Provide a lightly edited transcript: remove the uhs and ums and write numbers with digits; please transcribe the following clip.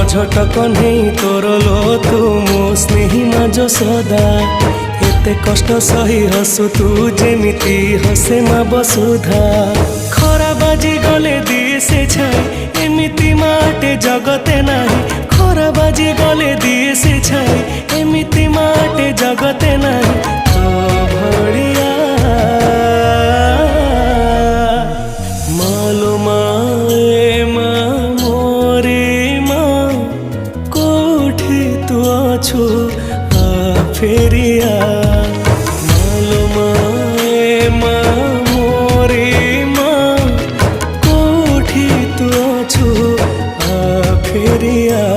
झटक नहीं तोर लो तू मो स्नेही माज सदा एते कष्ट सही हसु तू जेमिति हसे मा बसुधा खरा बाजी गले दिए से छाई एमिति माटे जगते नाही खरा बाजी गले दिए से छाई एमिति माटे जगते नाही तो भड़िया मालो माए मा मोरे मा कोठी तू अछु आ फेरिया मालो माए मा मोरे मा कोठी तू अछु आ फेरिया।